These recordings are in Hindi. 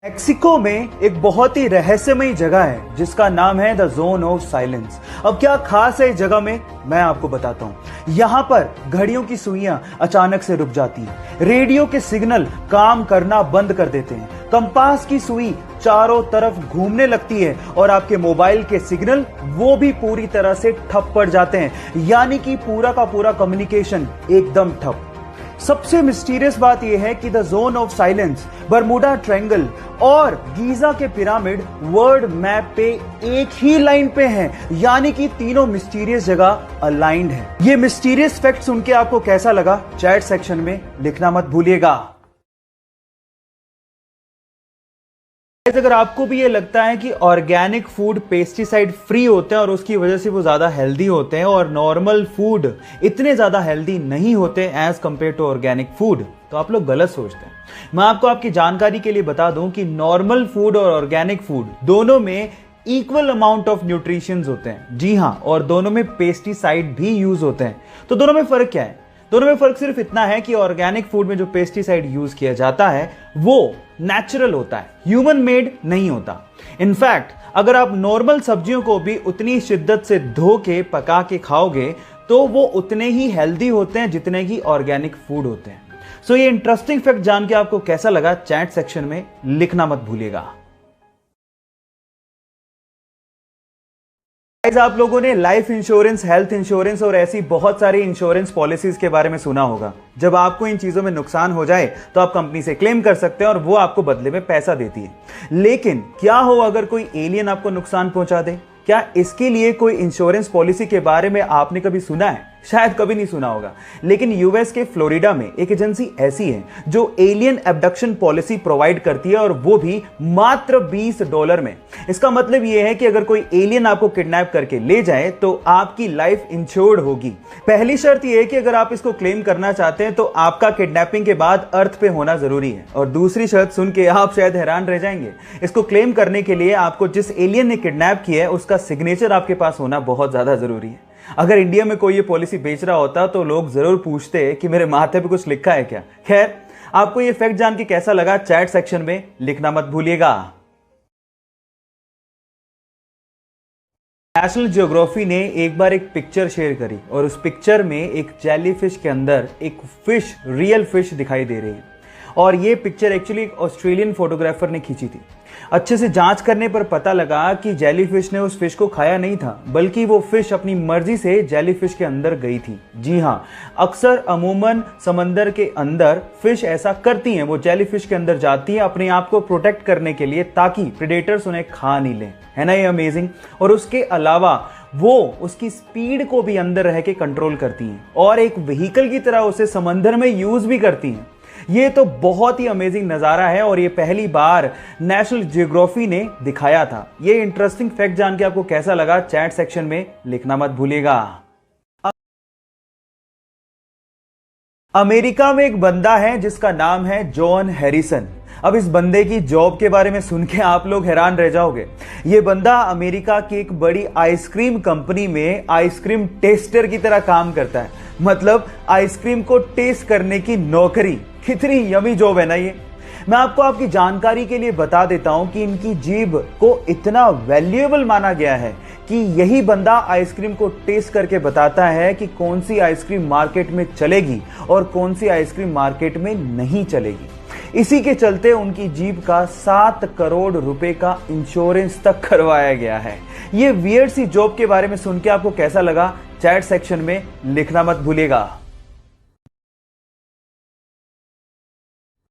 मेक्सिको में एक बहुत ही रहस्यमयी जगह है जिसका नाम है द जोन ऑफ साइलेंस। अब क्या खास है इस जगह में, मैं आपको बताता हूँ। यहाँ पर घड़ियों की सुइयां अचानक से रुक जाती हैं, रेडियो के सिग्नल काम करना बंद कर देते हैं, कंपास की सुई चारों तरफ घूमने लगती है और आपके मोबाइल के सिग्नल वो भी पूरी तरह से ठप पड़ जाते हैं, यानी कि पूरा का पूरा कम्युनिकेशन एकदम ठप। सबसे मिस्टीरियस बात यह है कि the zone of silence, Bermuda triangle और गीजा के पिरामिड वर्ल्ड मैप पे एक ही लाइन पे हैं, यानी कि तीनों मिस्टीरियस जगह अलाइंड है। ये मिस्टीरियस फैक्ट सुन के आपको कैसा लगा, चैट सेक्शन में लिखना मत भूलिएगा। अगर आपको भी ये लगता है कि ऑर्गेनिक फूड पेस्टिसाइड फ्री होते हैं और उसकी वजह से वो ज्यादा हेल्दी होते हैं और नॉर्मल फूड इतने ज्यादा हेल्दी नहीं होते as compare to organic food, तो आप लोग गलत सोचते हैं। मैं आपको आपकी जानकारी के लिए बता दूं कि नॉर्मल फूड और ऑर्गेनिक फूड दोनों में इक्वल अमाउंट ऑफ न्यूट्रिशंस होते हैं। जी हां, और दोनों में पेस्टिसाइड भी यूज होते हैं। तो दोनों में फर्क क्या है? दोनों में फर्क सिर्फ इतना है कि ऑर्गेनिक फूड में जो पेस्टिसाइड यूज किया जाता है वो नेचुरल होता है, ह्यूमन मेड नहीं होता। इनफैक्ट अगर आप नॉर्मल सब्जियों को भी उतनी शिद्दत से धो के पका के खाओगे तो वो उतने ही हेल्दी होते हैं जितने की ऑर्गेनिक फूड होते हैं। सो ये इंटरेस्टिंग फैक्ट जान के आपको कैसा लगा, चैट सेक्शन में लिखना मत भूलिएगा। आप लोगों ने लाइफ इंश्योरेंस, हेल्थ इंश्योरेंस और ऐसी बहुत सारी इंश्योरेंस पॉलिसीज के बारे में सुना होगा। जब आपको इन चीजों में नुकसान हो जाए तो आप कंपनी से क्लेम कर सकते हैं और वो आपको बदले में पैसा देती है। लेकिन क्या हो अगर कोई एलियन आपको नुकसान पहुंचा दे? क्या इसके लिए कोई इंश्योरेंस पॉलिसी के बारे में आपने कभी सुना है? शायद कभी नहीं सुना होगा। लेकिन यूएस के फ्लोरिडा में एक एजेंसी ऐसी है जो एलियन एब्डक्शन पॉलिसी प्रोवाइड करती है और वो भी मात्र $20 में। इसका मतलब यह है कि अगर कोई एलियन आपको किडनैप करके ले जाए तो आपकी लाइफ इंश्योर्ड होगी। पहली शर्त यह है कि अगर आप इसको क्लेम करना चाहते हैं तो आपका किडनैपिंग के बाद अर्थ पे होना जरूरी है। और दूसरी शर्त सुन के आप शायद हैरान रह जाएंगे। इसको क्लेम करने के लिए आपको जिस एलियन ने किडनैप किया है उसका सिग्नेचर आपके पास होना बहुत ज्यादा जरूरी है। अगर इंडिया में कोई ये पॉलिसी बेच रहा होता तो लोग जरूर पूछते कि मेरे माथे पे कुछ लिखा है क्या। खैर, आपको ये फैक्ट जान के कैसा लगा, चैट सेक्शन में लिखना मत भूलिएगा। नेशनल ज्योग्राफी ने एक बार एक पिक्चर शेयर करी और उस पिक्चर में एक जेलीफिश के अंदर एक फिश, रियल फिश दिखाई दे रही है। और ये पिक्चर एक्चुअली एक ऑस्ट्रेलियन फोटोग्राफर ने खींची थी। अच्छे से जांच करने पर पता लगा कि जेलीफिश ने उस फिश को खाया नहीं था, बल्कि वो फिश अपनी मर्जी से जेलीफिश के अंदर गई थी। जी हाँ, अक्सर अमूमन समंदर के अंदर फिश ऐसा करती हैं, वो जेलीफिश के अंदर जाती है अपने आप को प्रोटेक्ट करने के लिए ताकि प्रेडेटर्स उन्हें खा नहीं लें। है ना ये अमेजिंग? और उसके अलावा वो उसकी स्पीड को भी अंदर रह के कंट्रोल करती हैं और एक व्हीकल की तरह उसे समंदर में यूज भी करती हैं। ये तो बहुत ही अमेजिंग नजारा है और ये पहली बार नेशनल ज्योग्राफी ने दिखाया था। ये इंटरेस्टिंग फैक्ट जान के आपको कैसा लगा, चैट सेक्शन में लिखना मत भूलिएगा। अमेरिका में एक बंदा है जिसका नाम है जॉन हैरिसन। अब इस बंदे की जॉब के बारे में सुन के आप लोग हैरान रह जाओगे। ये बंदा अमेरिका की एक बड़ी आइसक्रीम कंपनी में आइसक्रीम टेस्टर की तरह काम करता है। मतलब आइसक्रीम को टेस्ट करने की नौकरी। कितनी यमी जॉब है ना ये। मैं आपको आपकी जानकारी के लिए बता देता हूं कि इनकी जीभ को इतना वैल्यूएबल माना गया है कि यही बंदा आइसक्रीम को टेस्ट करके बताता है कि कौन सी आइसक्रीम मार्केट में चलेगी और कौन सी आइसक्रीम मार्केट में नहीं चलेगी। इसी के चलते उनकी जीभ का 7 करोड़ रुपए का इंश्योरेंस तक करवाया गया है। ये वियर्ड सी जॉब के बारे में सुन के आपको कैसा लगा, चैट सेक्शन में लिखना मत भूलिएगा।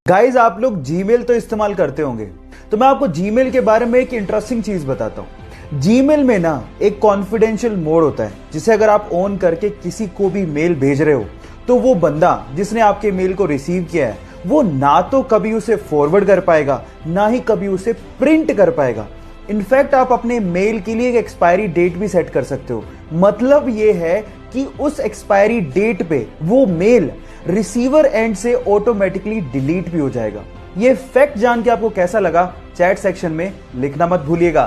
गाइज, आप लोग जीमेल तो इस्तेमाल करते होंगे, तो मैं आपको जीमेल के बारे में एक इंटरेस्टिंग चीज बताता हूं। जीमेल में ना एक कॉन्फिडेंशियल मोड होता है जिसे अगर आप ऑन करके किसी को भी मेल भेज रहे हो तो वो बंदा जिसने आपके मेल को रिसीव किया है वो ना तो कभी उसे फॉरवर्ड कर पाएगा ना ही कभी उसे प्रिंट कर पाएगा। इनफैक्ट आप अपने मेल के लिए एक एक्सपायरी डेट भी सेट कर सकते हो। मतलब ये है कि उस एक्सपायरी डेट पे वो मेल रिसीवर एंड से ऑटोमेटिकली डिलीट भी हो जाएगा। ये फैक्ट जान के आपको कैसा लगा, चैट सेक्शन में लिखना मत भूलिएगा।